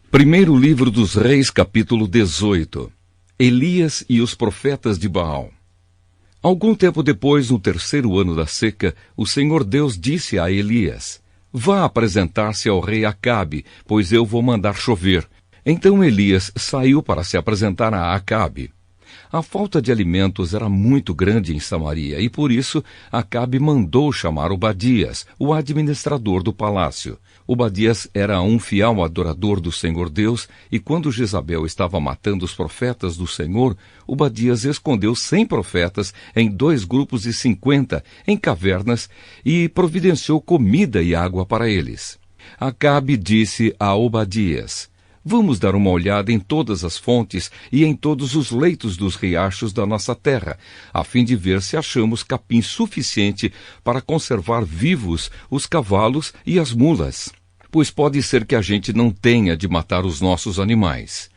Primeiro livro dos Reis, capítulo 18. Elias e os profetas de Baal. Algum tempo depois, no terceiro ano da seca, o Senhor Deus disse a Elias: Vá apresentar-se ao rei Acabe, pois eu vou mandar chover. Então Elias saiu para se apresentar a Acabe. A falta de alimentos era muito grande em Samaria, e por isso Acabe mandou chamar Obadias, o administrador do palácio. Obadias era um fiel adorador do Senhor Deus, e quando Jezabel estava matando os profetas do Senhor, Obadias escondeu 100 profetas em 2 grupos de 50 em cavernas e providenciou comida e água para eles. Acabe disse a Obadias: Vamos dar uma olhada em todas as fontes e em todos os leitos dos riachos da nossa terra, a fim de ver se achamos capim suficiente para conservar vivos os cavalos e as mulas, pois pode ser que a gente não tenha de matar os nossos animais.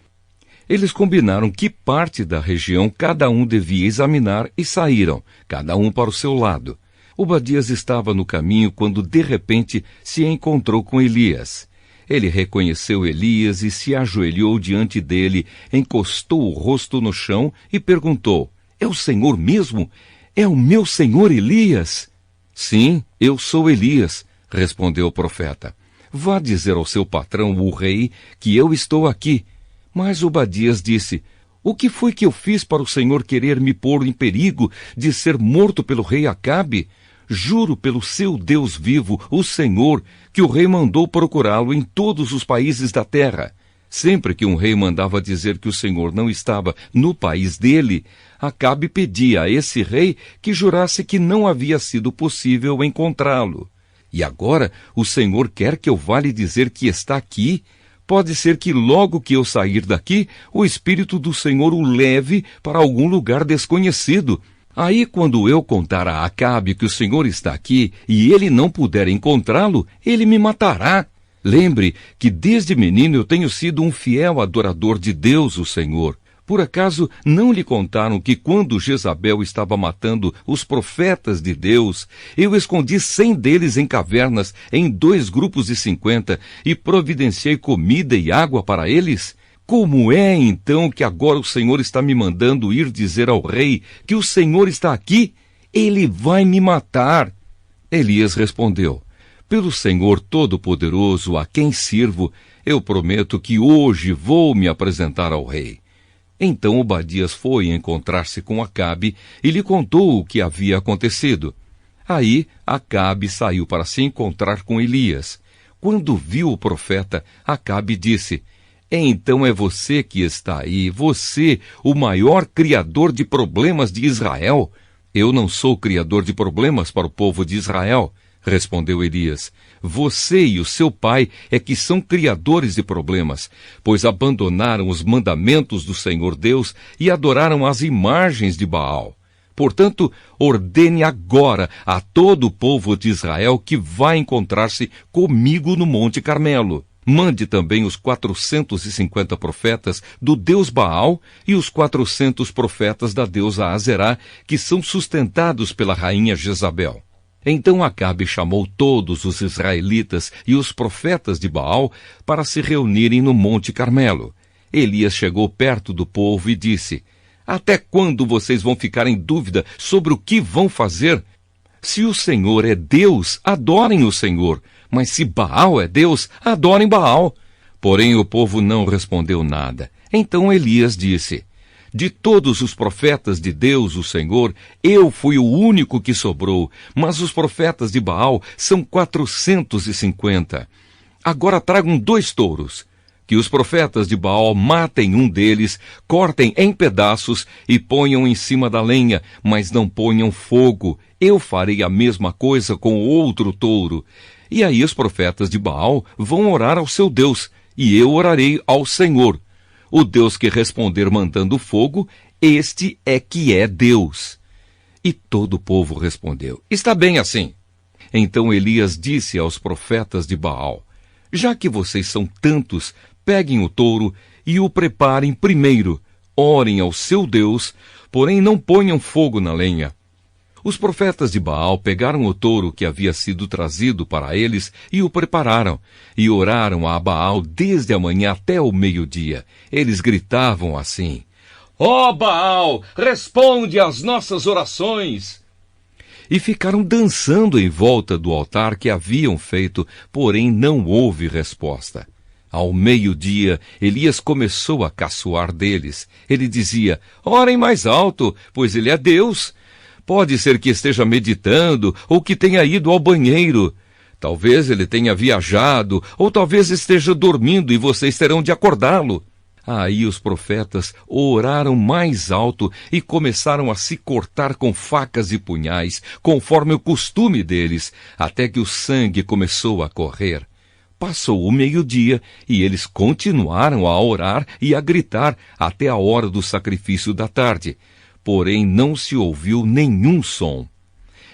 Eles combinaram que parte da região cada um devia examinar e saíram, cada um para o seu lado. Obadias estava no caminho quando de repente se encontrou com Elias. Ele reconheceu Elias e se ajoelhou diante dele, encostou o rosto no chão e perguntou: É o Senhor mesmo? É o meu senhor Elias? Sim, eu sou Elias, respondeu o profeta. Vá dizer ao seu patrão, o rei, que eu estou aqui. Mas Obadias disse: O que foi que eu fiz para o Senhor querer me pôr em perigo de ser morto pelo rei Acabe? Juro pelo seu Deus vivo, o Senhor, que o rei mandou procurá-lo em todos os países da terra. Sempre que um rei mandava dizer que o Senhor não estava no país dele, Acabe pedia a esse rei que jurasse que não havia sido possível encontrá-lo. E agora o Senhor quer que eu vá lhe dizer que está aqui? Pode ser que logo que eu sair daqui, o Espírito do Senhor o leve para algum lugar desconhecido. Aí, quando eu contar a Acabe que o Senhor está aqui e ele não puder encontrá-lo, ele me matará. Lembre que desde menino eu tenho sido um fiel adorador de Deus, o Senhor. Por acaso não lhe contaram que quando Jezabel estava matando os profetas de Deus, eu escondi 100 deles em cavernas em 2 grupos de 50 e providenciei comida e água para eles? Como é, então, que agora o Senhor está me mandando ir dizer ao rei que o Senhor está aqui? Ele vai me matar. Elias respondeu: Pelo Senhor Todo-Poderoso, a quem sirvo, eu prometo que hoje vou me apresentar ao rei. Então Obadias foi encontrar-se com Acabe e lhe contou o que havia acontecido. Aí Acabe saiu para se encontrar com Elias. Quando viu o profeta, Acabe disse: Então é você que está aí, você, o maior criador de problemas de Israel? Eu não sou criador de problemas para o povo de Israel, respondeu Elias. Você e o seu pai é que são criadores de problemas, pois abandonaram os mandamentos do Senhor Deus e adoraram as imagens de Baal. Portanto, ordene agora a todo o povo de Israel que vá encontrar-se comigo no Monte Carmelo. Mande também os 450 profetas do deus Baal e os 400 profetas da deusa Azerá, que são sustentados pela rainha Jezabel. Então Acabe chamou todos os israelitas e os profetas de Baal para se reunirem no Monte Carmelo. Elias chegou perto do povo e disse: Até quando vocês vão ficar em dúvida sobre o que vão fazer? Se o Senhor é Deus, adorem o Senhor. Mas se Baal é Deus, adorem Baal. Porém o povo não respondeu nada. Então Elias disse: De todos os profetas de Deus, o Senhor, eu fui o único que sobrou, mas os profetas de Baal são 450. Agora tragam 2 touros. Que os profetas de Baal matem um deles, cortem em pedaços e ponham em cima da lenha, mas não ponham fogo. Eu farei a mesma coisa com o outro touro. E aí os profetas de Baal vão orar ao seu Deus, e eu orarei ao Senhor. O Deus que responder mandando fogo, este é que é Deus. E todo o povo respondeu: Está bem assim. Então Elias disse aos profetas de Baal: Já que vocês são tantos, peguem o touro e o preparem primeiro. Orem ao seu Deus, porém não ponham fogo na lenha. Os profetas de Baal pegaram o touro que havia sido trazido para eles e o prepararam, e oraram a Baal desde a manhã até o meio-dia. Eles gritavam assim: Ó Baal, responde às nossas orações! E ficaram dançando em volta do altar que haviam feito, porém não houve resposta. Ao meio-dia, Elias começou a caçoar deles. Ele dizia: Orem mais alto, pois ele é Deus. Pode ser que esteja meditando ou que tenha ido ao banheiro. Talvez ele tenha viajado ou talvez esteja dormindo e vocês terão de acordá-lo. Aí os profetas oraram mais alto e começaram a se cortar com facas e punhais, conforme o costume deles, até que o sangue começou a correr. Passou o meio-dia e eles continuaram a orar e a gritar até a hora do sacrifício da tarde. Porém não se ouviu nenhum som.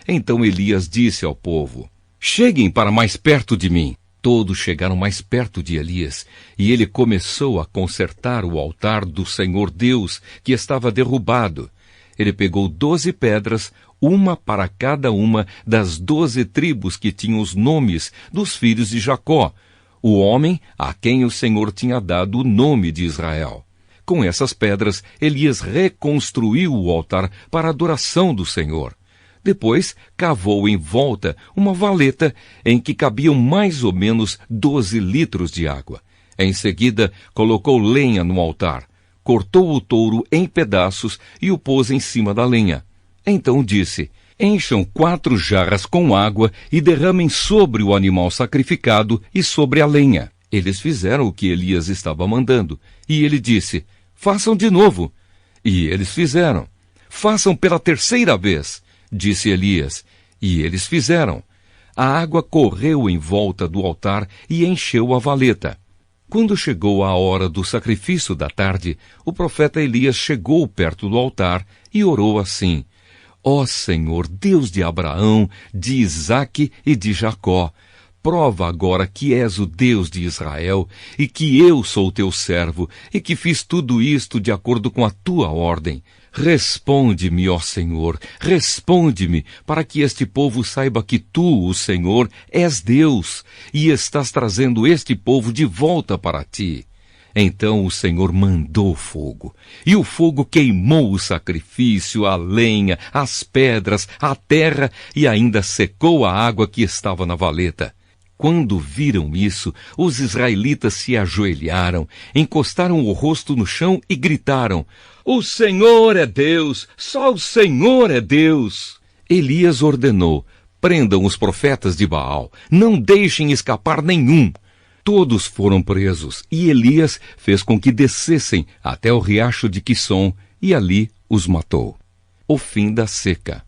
Então Elias disse ao povo: Cheguem para mais perto de mim. Todos chegaram mais perto de Elias, e ele começou a consertar o altar do Senhor Deus, que estava derrubado. Ele pegou 12 pedras, uma para cada uma das 12 tribos que tinham os nomes dos filhos de Jacó, o homem a quem o Senhor tinha dado o nome de Israel. Com essas pedras, Elias reconstruiu o altar para a adoração do Senhor. Depois, cavou em volta uma valeta em que cabiam mais ou menos 12 litros de água. Em seguida, colocou lenha no altar, cortou o touro em pedaços e o pôs em cima da lenha. Então disse: Encham 4 jarras com água e derramem sobre o animal sacrificado e sobre a lenha. Eles fizeram o que Elias estava mandando. E ele disse: Façam de novo. E eles fizeram. Façam pela 3ª vez, disse Elias. E eles fizeram. A água correu em volta do altar e encheu a valeta. Quando chegou a hora do sacrifício da tarde, o profeta Elias chegou perto do altar e orou assim: Ó Senhor, Deus de Abraão, de Isaque e de Jacó, prova agora que és o Deus de Israel e que eu sou teu servo e que fiz tudo isto de acordo com a tua ordem. Responde-me, ó Senhor, responde-me, para que este povo saiba que tu, o Senhor, és Deus e estás trazendo este povo de volta para ti. Então o Senhor mandou fogo, e o fogo queimou o sacrifício, a lenha, as pedras, a terra e ainda secou a água que estava na valeta. Quando viram isso, os israelitas se ajoelharam, encostaram o rosto no chão e gritaram: O Senhor é Deus! Só o Senhor é Deus! Elias ordenou: Prendam os profetas de Baal, não deixem escapar nenhum. Todos foram presos, e Elias fez com que descessem até o riacho de Quisson, e ali os matou. O fim da seca.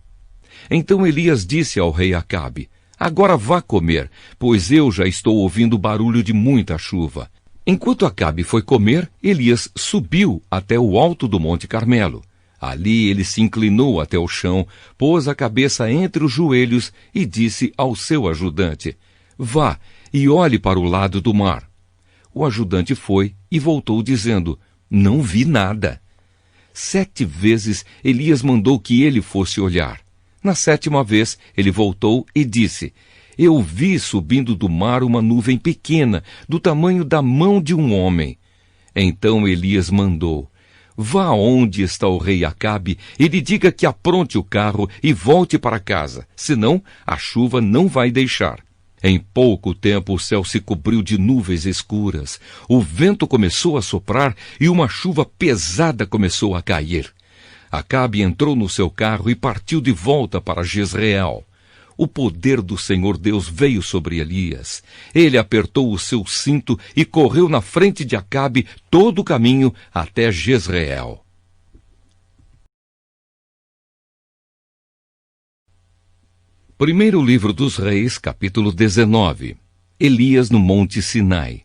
Então Elias disse ao rei Acabe: Agora vá comer, pois eu já estou ouvindo barulho de muita chuva. Enquanto Acabe foi comer, Elias subiu até o alto do Monte Carmelo. Ali ele se inclinou até o chão, pôs a cabeça entre os joelhos e disse ao seu ajudante: Vá e olhe para o lado do mar. O ajudante foi e voltou dizendo: Não vi nada. 7 vezes Elias mandou que ele fosse olhar. Na 7ª vez, ele voltou e disse: Eu vi subindo do mar uma nuvem pequena, do tamanho da mão de um homem. Então Elias mandou: Vá onde está o rei Acabe e lhe diga que apronte o carro e volte para casa, senão a chuva não vai deixar. Em pouco tempo o céu se cobriu de nuvens escuras, o vento começou a soprar e uma chuva pesada começou a cair. Acabe entrou no seu carro e partiu de volta para Jezreel. O poder do Senhor Deus veio sobre Elias. Ele apertou o seu cinto e correu na frente de Acabe todo o caminho até Jezreel. Primeiro livro dos Reis, capítulo 19. Elias no Monte Sinai.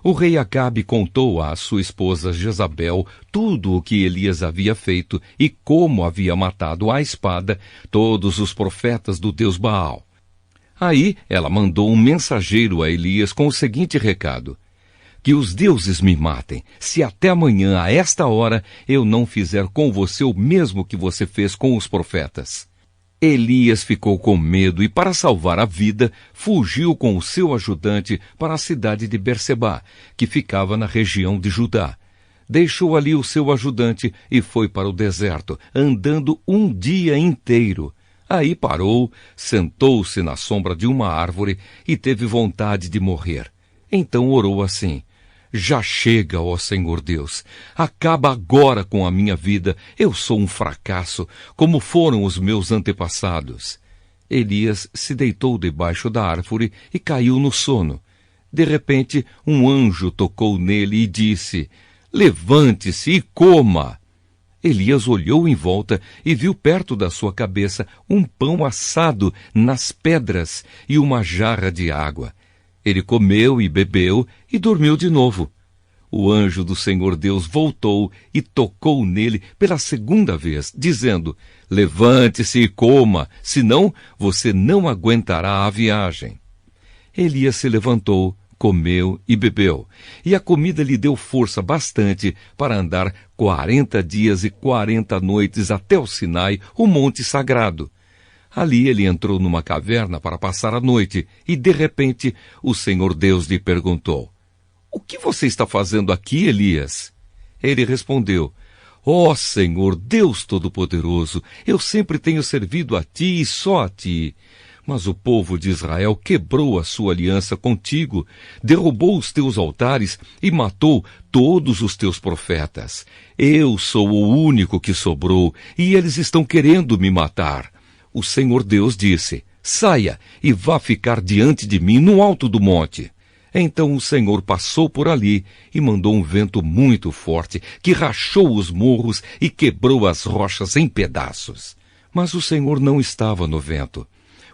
O rei Acabe contou à sua esposa Jezabel tudo o que Elias havia feito e como havia matado à espada todos os profetas do deus Baal. Aí ela mandou um mensageiro a Elias com o seguinte recado: Que os deuses me matem, se até amanhã a esta hora eu não fizer com você o mesmo que você fez com os profetas. Elias ficou com medo e, para salvar a vida, fugiu com o seu ajudante para a cidade de Berseba, que ficava na região de Judá. Deixou ali o seu ajudante e foi para o deserto, andando um dia inteiro. Aí parou, sentou-se na sombra de uma árvore e teve vontade de morrer. Então orou assim: já chega, ó Senhor Deus, acaba agora com a minha vida, eu sou um fracasso, como foram os meus antepassados. Elias se deitou debaixo da árvore e caiu no sono. De repente, um anjo tocou nele e disse: levante-se e coma. Elias olhou em volta e viu perto da sua cabeça um pão assado nas pedras e uma jarra de água. Ele comeu e bebeu e dormiu de novo. O anjo do Senhor Deus voltou e tocou nele pela segunda vez, dizendo: levante-se e coma, senão você não aguentará a viagem. Elias se levantou, comeu e bebeu, e a comida lhe deu força bastante para andar 40 dias e 40 noites até o Sinai, o monte sagrado. Ali ele entrou numa caverna para passar a noite, e de repente o Senhor Deus lhe perguntou: o que você está fazendo aqui, Elias? Ele respondeu: ó Senhor Deus Todo-Poderoso, eu sempre tenho servido a ti e só a ti. Mas o povo de Israel quebrou a sua aliança contigo, derrubou os teus altares e matou todos os teus profetas. Eu sou o único que sobrou, e eles estão querendo me matar. O Senhor Deus disse: saia e vá ficar diante de mim no alto do monte. Então o Senhor passou por ali e mandou um vento muito forte, que rachou os morros e quebrou as rochas em pedaços. Mas o Senhor não estava no vento.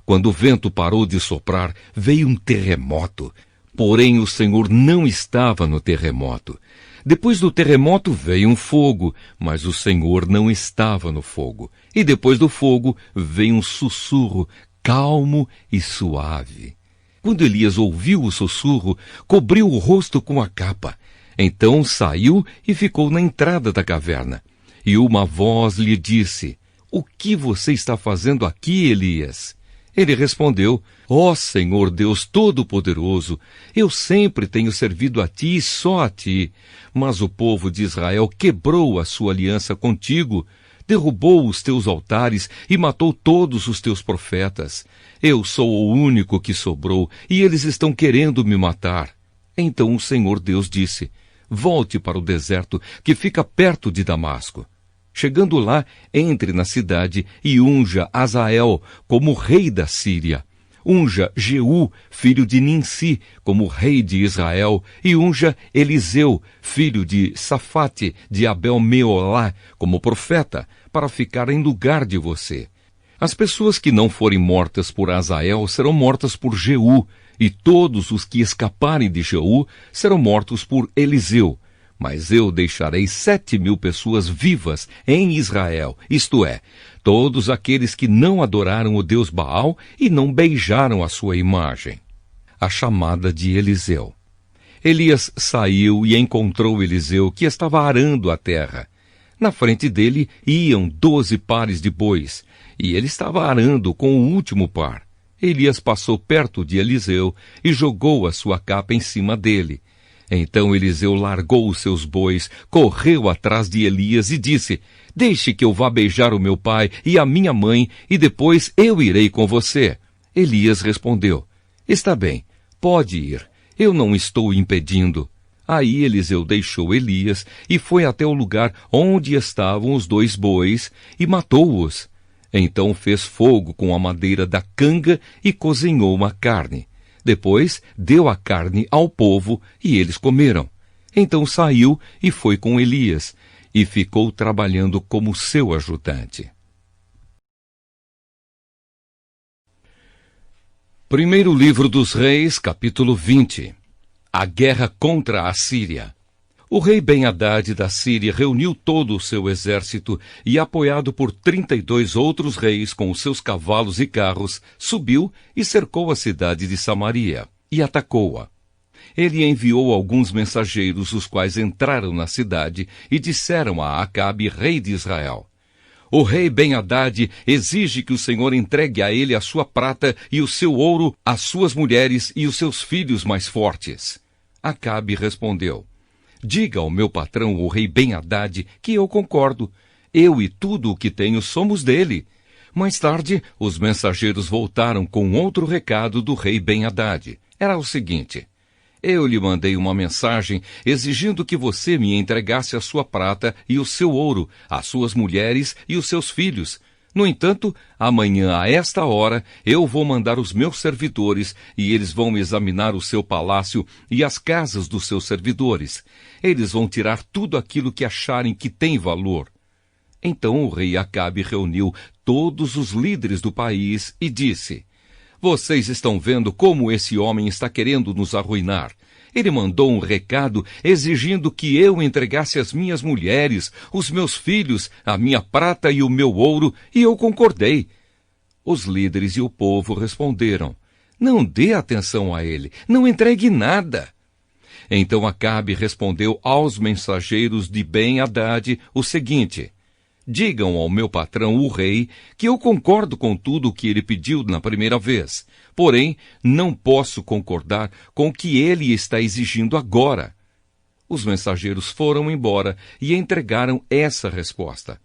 Quando o vento parou de soprar, veio um terremoto. Porém, o Senhor não estava no terremoto. Depois do terremoto veio um fogo, mas o Senhor não estava no fogo. E depois do fogo veio um sussurro calmo e suave. Quando Elias ouviu o sussurro, cobriu o rosto com a capa. Então saiu e ficou na entrada da caverna. E uma voz lhe disse: o que você está fazendo aqui, Elias? Ele respondeu: ó Senhor Deus Todo-Poderoso, eu sempre tenho servido a ti e só a ti. Mas o povo de Israel quebrou a sua aliança contigo, derrubou os teus altares e matou todos os teus profetas. Eu sou o único que sobrou, e eles estão querendo me matar. Então o Senhor Deus disse: volte para o deserto, que fica perto de Damasco. Chegando lá, entre na cidade e unja Azael como rei da Síria. Unja Jeú, filho de Ninsi, como rei de Israel, e unja Eliseu, filho de Safate, de Abel-Meolá, como profeta, para ficar em lugar de você. As pessoas que não forem mortas por Azael serão mortas por Jeú, e todos os que escaparem de Jeú serão mortos por Eliseu. Mas eu deixarei 7.000 pessoas vivas em Israel, isto é, todos aqueles que não adoraram o Deus Baal e não beijaram a sua imagem. A chamada de Eliseu. Elias saiu e encontrou Eliseu, que estava arando a terra. Na frente dele iam 12 pares de bois, e ele estava arando com o último par. Elias passou perto de Eliseu e jogou a sua capa em cima dele. Então Eliseu largou os seus bois, correu atrás de Elias e disse: deixe que eu vá beijar o meu pai e a minha mãe, e depois eu irei com você. Elias respondeu: está bem, pode ir, eu não estou impedindo. Aí Eliseu deixou Elias e foi até o lugar onde estavam os 2 bois e matou-os. Então fez fogo com a madeira da canga e cozinhou uma carne. Depois deu a carne ao povo e eles comeram. Então saiu e foi com Elias, e ficou trabalhando como seu ajudante. Primeiro livro dos Reis, capítulo 20. A guerra contra a Síria. O rei Ben-Hadad da Síria reuniu todo o seu exército e, apoiado por 32 outros reis com os seus cavalos e carros, subiu e cercou a cidade de Samaria e atacou-a. Ele enviou alguns mensageiros, os quais entraram na cidade e disseram a Acabe, rei de Israel: O rei Ben-Hadad exige que o Senhor entregue a ele a sua prata e o seu ouro, as suas mulheres e os seus filhos mais fortes. Acabe respondeu: diga ao meu patrão, o rei Ben-Hadad, que eu concordo. Eu e tudo o que tenho somos dele. Mais tarde, os mensageiros voltaram com outro recado do rei Ben-Hadad. Era o seguinte: eu lhe mandei uma mensagem exigindo que você me entregasse a sua prata e o seu ouro, as suas mulheres e os seus filhos. No entanto, amanhã a esta hora eu vou mandar os meus servidores e eles vão examinar o seu palácio e as casas dos seus servidores. Eles vão tirar tudo aquilo que acharem que tem valor. Então o rei Acabe reuniu todos os líderes do país e disse: vocês estão vendo como esse homem está querendo nos arruinar. Ele mandou um recado exigindo que eu entregasse as minhas mulheres, os meus filhos, a minha prata e o meu ouro, e eu concordei. Os líderes e o povo responderam: não dê atenção a ele, não entregue nada. Então Acabe respondeu aos mensageiros de Ben-Hadad o seguinte: digam ao meu patrão, o rei, que eu concordo com tudo o que ele pediu na primeira vez. Porém, não posso concordar com o que ele está exigindo agora. Os mensageiros foram embora e entregaram essa resposta.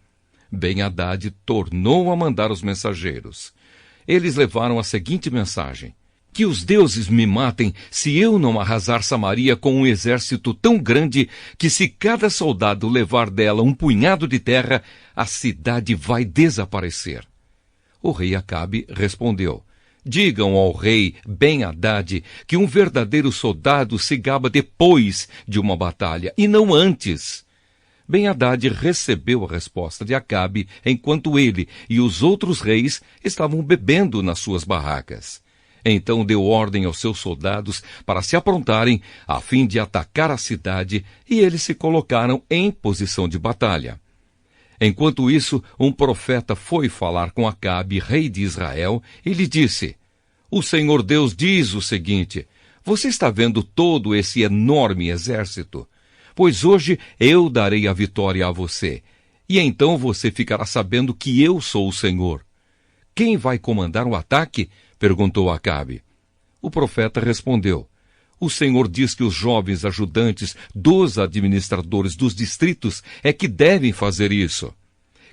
Ben-Hadad tornou a mandar os mensageiros. Eles levaram a seguinte mensagem: que os deuses me matem se eu não arrasar Samaria com um exército tão grande que, se cada soldado levar dela um punhado de terra, a cidade vai desaparecer. O rei Acabe respondeu: digam ao rei Ben-Hadad que um verdadeiro soldado se gaba depois de uma batalha, e não antes. Ben-Hadad recebeu a resposta de Acabe enquanto ele e os outros reis estavam bebendo nas suas barracas. Então deu ordem aos seus soldados para se aprontarem a fim de atacar a cidade, e eles se colocaram em posição de batalha. Enquanto isso, um profeta foi falar com Acabe, rei de Israel, e lhe disse: o Senhor Deus diz o seguinte: você está vendo todo esse enorme exército? Pois hoje eu darei a vitória a você, e então você ficará sabendo que eu sou o Senhor. Quem vai comandar o ataque? Perguntou Acabe. O profeta respondeu: o Senhor diz que os jovens ajudantes dos administradores dos distritos é que devem fazer isso.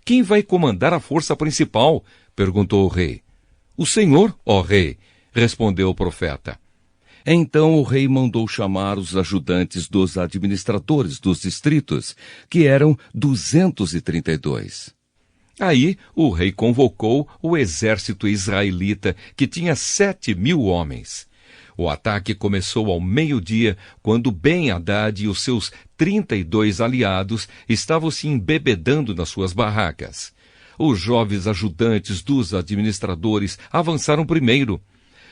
Quem vai comandar a força principal? Perguntou o rei. O Senhor, ó rei, respondeu o profeta. Então o rei mandou chamar os ajudantes dos administradores dos distritos, que eram 232. Aí o rei convocou o exército israelita, que tinha 7.000 homens. O ataque começou ao meio-dia, quando Ben-Hadad e os seus 32 aliados estavam se embebedando nas suas barracas. Os jovens ajudantes dos administradores avançaram primeiro.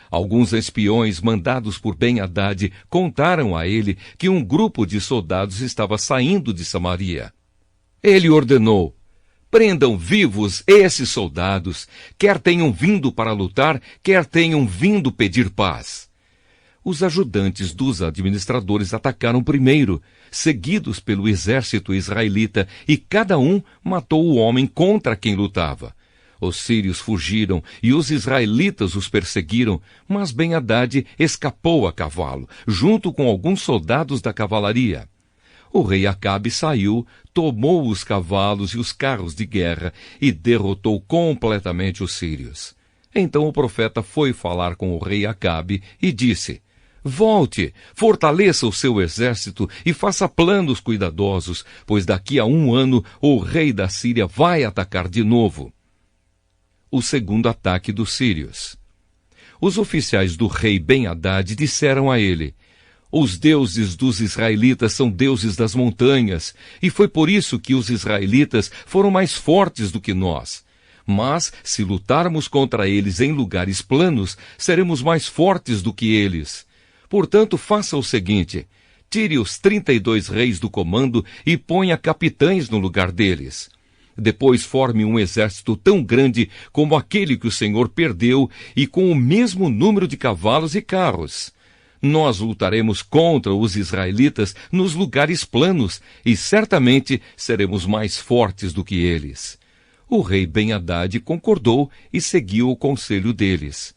Alguns espiões mandados por Ben-Hadad contaram a ele que um grupo de soldados estava saindo de Samaria. Ele ordenou: prendam vivos esses soldados, quer tenham vindo para lutar, quer tenham vindo pedir paz. Os ajudantes dos administradores atacaram primeiro, seguidos pelo exército israelita, e cada um matou o homem contra quem lutava. Os sírios fugiram e os israelitas os perseguiram, mas Ben-Hadad escapou a cavalo, junto com alguns soldados da cavalaria. O rei Acabe saiu, tomou os cavalos e os carros de guerra e derrotou completamente os sírios. Então o profeta foi falar com o rei Acabe e disse: volte, fortaleça o seu exército e faça planos cuidadosos, pois daqui a 1 ano o rei da Síria vai atacar de novo. O segundo ataque dos sírios. Os oficiais do rei Ben-Hadad disseram a ele: os deuses dos israelitas são deuses das montanhas, e foi por isso que os israelitas foram mais fortes do que nós. Mas, se lutarmos contra eles em lugares planos, seremos mais fortes do que eles. Portanto, faça o seguinte: tire os 32 reis do comando e ponha capitães no lugar deles. Depois forme um exército tão grande como aquele que o Senhor perdeu e com o mesmo número de cavalos e carros. Nós lutaremos contra os israelitas nos lugares planos e certamente seremos mais fortes do que eles. O rei Ben-Hadad concordou e seguiu o conselho deles.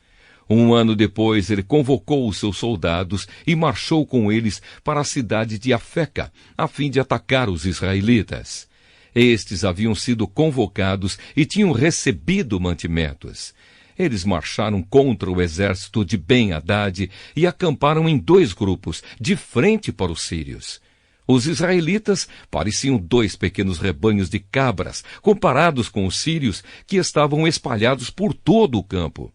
1 ano depois, ele convocou os seus soldados e marchou com eles para a cidade de Afeca, a fim de atacar os israelitas. Estes haviam sido convocados e tinham recebido mantimentos. Eles marcharam contra o exército de Ben-Hadad e acamparam em 2 grupos, de frente para os sírios. Os israelitas pareciam 2 pequenos rebanhos de cabras, comparados com os sírios, que estavam espalhados por todo o campo.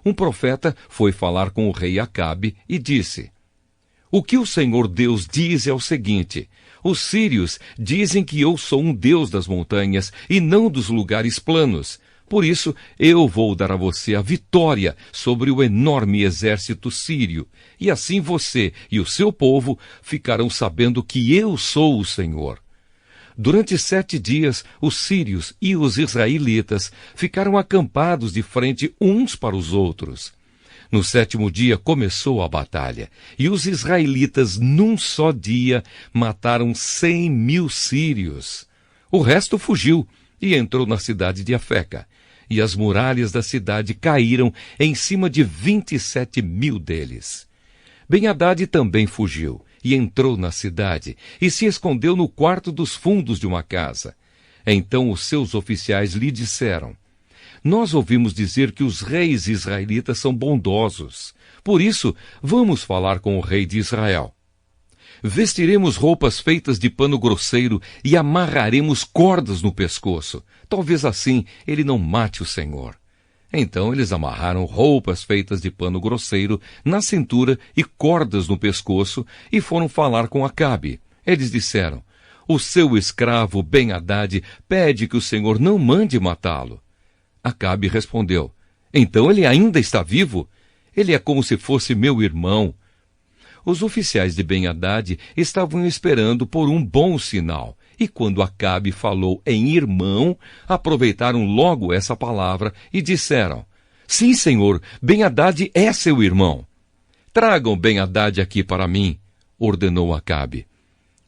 Um profeta foi falar com o rei Acabe e disse: "O que o Senhor Deus diz é o seguinte: os sírios dizem que eu sou um Deus das montanhas e não dos lugares planos. Por isso, eu vou dar a você a vitória sobre o enorme exército sírio, e assim você e o seu povo ficarão sabendo que eu sou o Senhor." Durante 7 dias, os sírios e os israelitas ficaram acampados de frente uns para os outros. No 7º dia começou a batalha, e os israelitas, num só dia, mataram 100.000 sírios. O resto fugiu e entrou na cidade de Afeca, e as muralhas da cidade caíram em cima de 27.000 deles. Ben-Hadad também fugiu e entrou na cidade e se escondeu no quarto dos fundos de uma casa. Então os seus oficiais lhe disseram: "Nós ouvimos dizer que os reis israelitas são bondosos. Por isso, vamos falar com o rei de Israel. Vestiremos roupas feitas de pano grosseiro e amarraremos cordas no pescoço. Talvez assim ele não mate o Senhor." Então eles amarraram roupas feitas de pano grosseiro na cintura e cordas no pescoço e foram falar com Acabe. Eles disseram: "O seu escravo Ben-Hadad pede que o Senhor não mande matá-lo." Acabe respondeu: "Então ele ainda está vivo? Ele é como se fosse meu irmão." Os oficiais de Ben-Hadad estavam esperando por um bom sinal, e quando Acabe falou em irmão, aproveitaram logo essa palavra e disseram: "Sim, senhor, Ben-Hadad é seu irmão." "Tragam Ben-Hadad aqui para mim", ordenou Acabe.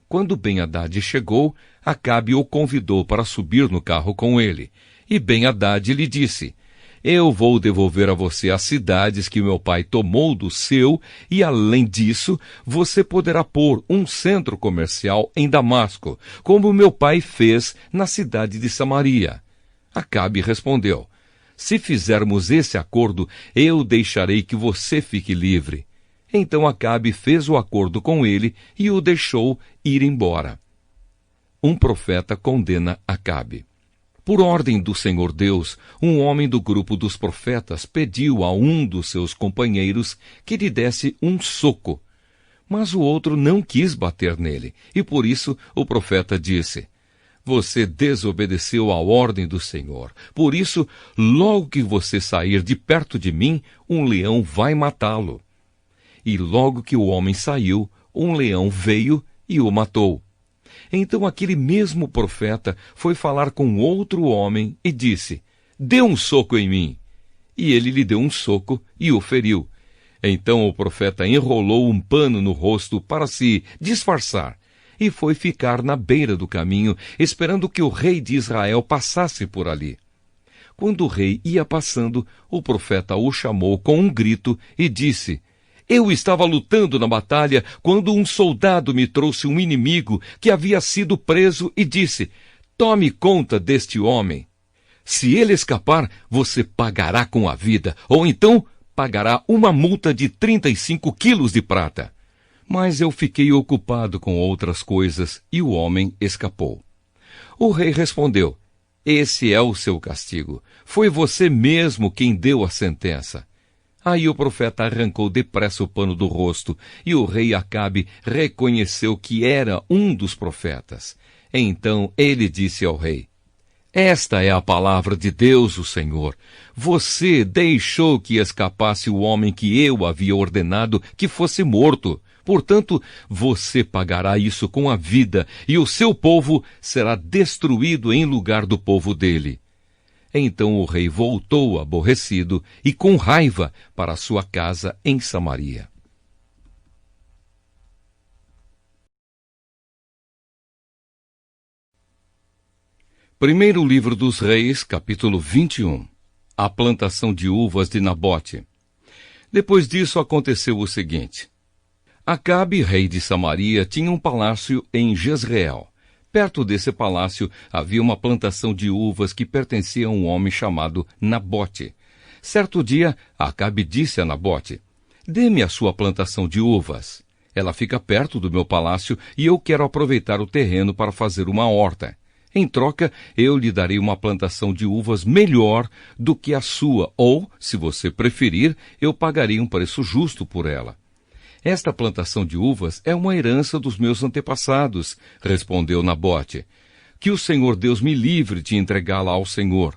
Quando Ben-Hadad chegou, Acabe o convidou para subir no carro com ele, e Ben-Hadad lhe disse: "Eu vou devolver a você as cidades que meu pai tomou do seu, e além disso, você poderá pôr um centro comercial em Damasco, como meu pai fez na cidade de Samaria." Acabe respondeu: "Se fizermos esse acordo, eu deixarei que você fique livre." Então Acabe fez o acordo com ele e o deixou ir embora. Um profeta condena Acabe. Por ordem do Senhor Deus, um homem do grupo dos profetas pediu a um dos seus companheiros que lhe desse um soco. Mas o outro não quis bater nele, e por isso o profeta disse: "Você desobedeceu à ordem do Senhor. Por isso, logo que você sair de perto de mim, um leão vai matá-lo." E logo que o homem saiu, um leão veio e o matou. Então aquele mesmo profeta foi falar com outro homem e disse: "Dê um soco em mim." E ele lhe deu um soco e o feriu. Então o profeta enrolou um pano no rosto para se disfarçar e foi ficar na beira do caminho, esperando que o rei de Israel passasse por ali. Quando o rei ia passando, o profeta o chamou com um grito e disse: "Eu estava lutando na batalha quando um soldado me trouxe um inimigo que havia sido preso e disse: 'Tome conta deste homem. Se ele escapar, você pagará com a vida, ou então pagará uma multa de 35 quilos de prata.' Mas eu fiquei ocupado com outras coisas e o homem escapou." O rei respondeu: "Esse é o seu castigo. Foi você mesmo quem deu a sentença." Aí o profeta arrancou depressa o pano do rosto, e o rei Acabe reconheceu que era um dos profetas. Então ele disse ao rei: "Esta é a palavra de Deus, o Senhor. Você deixou que escapasse o homem que eu havia ordenado que fosse morto. Portanto, você pagará isso com a vida, e o seu povo será destruído em lugar do povo dele." Então o rei voltou aborrecido e com raiva para sua casa em Samaria. Primeiro livro dos Reis, capítulo 21. A plantação de uvas de Nabote. Depois disso aconteceu o seguinte. Acabe, rei de Samaria, tinha um palácio em Jezreel. Perto desse palácio havia uma plantação de uvas que pertencia a um homem chamado Nabote. Certo dia, Acabe disse a Nabote: "Dê-me a sua plantação de uvas. Ela fica perto do meu palácio e eu quero aproveitar o terreno para fazer uma horta. Em troca, eu lhe darei uma plantação de uvas melhor do que a sua, ou, se você preferir, eu pagarei um preço justo por ela." "Esta plantação de uvas é uma herança dos meus antepassados", respondeu Nabote. "Que o Senhor Deus me livre de entregá-la ao Senhor."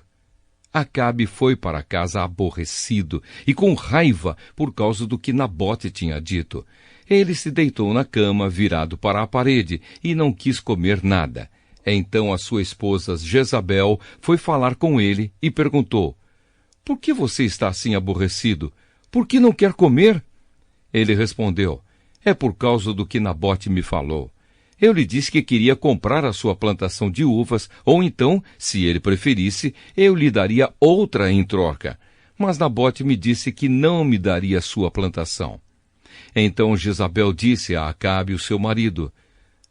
Acabe foi para casa aborrecido e com raiva por causa do que Nabote tinha dito. Ele se deitou na cama, virado para a parede, e não quis comer nada. Então a sua esposa Jezabel foi falar com ele e perguntou: "Por que você está assim aborrecido? Por que não quer comer?" Ele respondeu: "É por causa do que Nabote me falou. Eu lhe disse que queria comprar a sua plantação de uvas, ou então, se ele preferisse, eu lhe daria outra em troca. Mas Nabote me disse que não me daria a sua plantação." Então Jezabel disse a Acabe, o seu marido: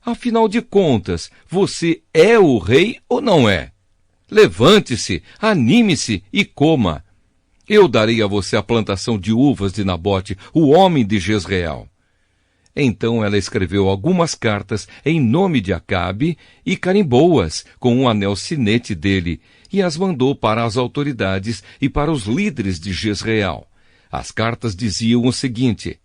"Afinal de contas, você é o rei ou não é? Levante-se, anime-se e coma. Eu darei a você a plantação de uvas de Nabote, o homem de Jezreel." Então ela escreveu algumas cartas em nome de Acabe e carimbou-as com um anel sinete dele e as mandou para as autoridades e para os líderes de Jezreel. As cartas diziam o seguinte: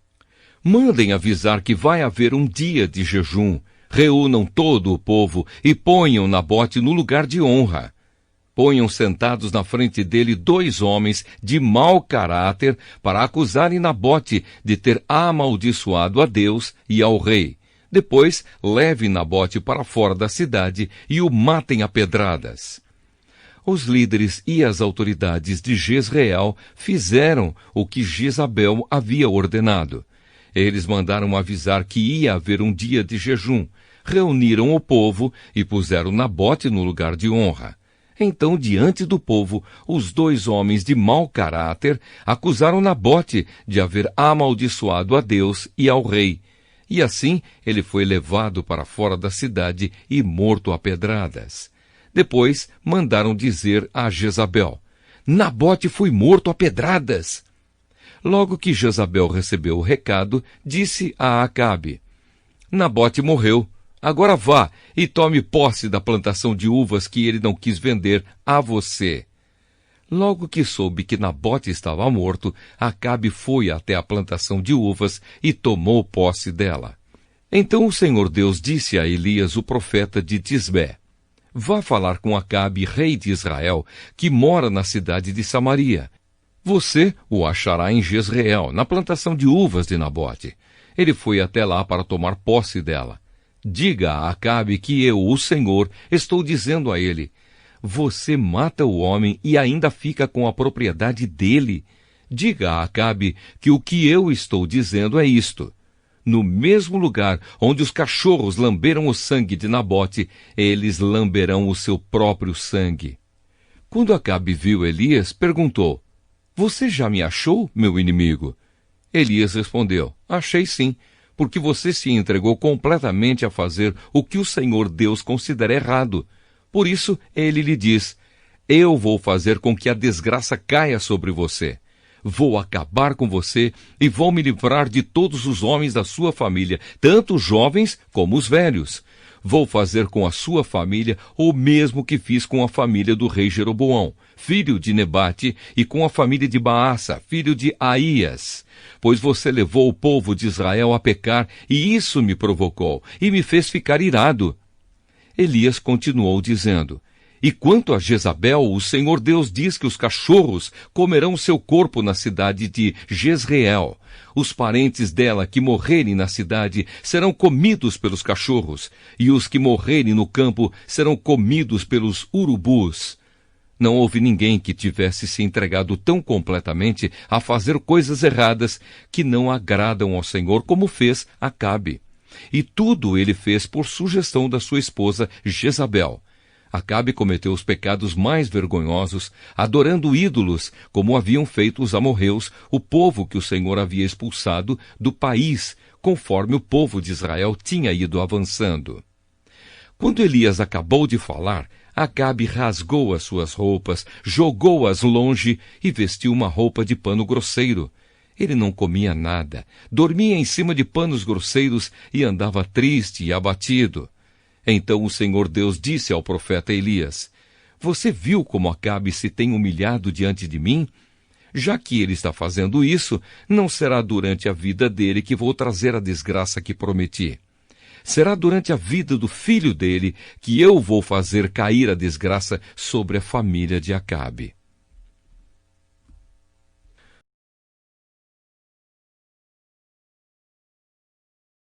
"Mandem avisar que vai haver um dia de jejum. Reúnam todo o povo e ponham Nabote no lugar de honra. Ponham sentados na frente dele 2 homens de mau caráter para acusarem Nabote de ter amaldiçoado a Deus e ao rei. Depois, levem Nabote para fora da cidade e o matem a pedradas." Os líderes e as autoridades de Jezreel fizeram o que Jezabel havia ordenado. Eles mandaram avisar que ia haver um dia de jejum, reuniram o povo e puseram Nabote no lugar de honra. Então, diante do povo, os 2 homens de mau caráter acusaram Nabote de haver amaldiçoado a Deus e ao rei. E assim ele foi levado para fora da cidade e morto a pedradas. Depois mandaram dizer a Jezabel: "Nabote foi morto a pedradas." Logo que Jezabel recebeu o recado, disse a Acabe: "Nabote morreu. Agora vá e tome posse da plantação de uvas que ele não quis vender a você." Logo que soube que Nabote estava morto, Acabe foi até a plantação de uvas e tomou posse dela. Então o Senhor Deus disse a Elias, o profeta de Tisbé: "Vá falar com Acabe, rei de Israel, que mora na cidade de Samaria. Você o achará em Jezreel, na plantação de uvas de Nabote. Ele foi até lá para tomar posse dela. Diga a Acabe que eu, o Senhor, estou dizendo a ele: você mata o homem e ainda fica com a propriedade dele. Diga a Acabe que o que eu estou dizendo é isto: no mesmo lugar onde os cachorros lamberam o sangue de Nabote, eles lamberão o seu próprio sangue." Quando Acabe viu Elias, perguntou: "Você já me achou, meu inimigo?" Elias respondeu: "Achei sim, porque você se entregou completamente a fazer o que o Senhor Deus considera errado. Por isso, ele lhe diz: eu vou fazer com que a desgraça caia sobre você. Vou acabar com você e vou me livrar de todos os homens da sua família, tanto os jovens como os velhos. Vou fazer com a sua família o mesmo que fiz com a família do rei Jeroboão, filho de Nebate, e com a família de Baasa, filho de Aías. Pois você levou o povo de Israel a pecar, e isso me provocou, e me fez ficar irado." Elias continuou dizendo: "E quanto a Jezabel, o Senhor Deus diz que os cachorros comerão seu corpo na cidade de Jezreel. Os parentes dela que morrerem na cidade serão comidos pelos cachorros, e os que morrerem no campo serão comidos pelos urubus." Não houve ninguém que tivesse se entregado tão completamente a fazer coisas erradas que não agradam ao Senhor, como fez Acabe. E tudo ele fez por sugestão da sua esposa Jezabel. Acabe cometeu os pecados mais vergonhosos, adorando ídolos, como haviam feito os amorreus, o povo que o Senhor havia expulsado do país, conforme o povo de Israel tinha ido avançando. Quando Elias acabou de falar, Acabe rasgou as suas roupas, jogou-as longe e vestiu uma roupa de pano grosseiro. Ele não comia nada, dormia em cima de panos grosseiros e andava triste e abatido. Então o Senhor Deus disse ao profeta Elias: Você viu como Acabe se tem humilhado diante de mim? Já que ele está fazendo isso, não será durante a vida dele que vou trazer a desgraça que prometi. Será durante a vida do filho dele que eu vou fazer cair a desgraça sobre a família de Acabe.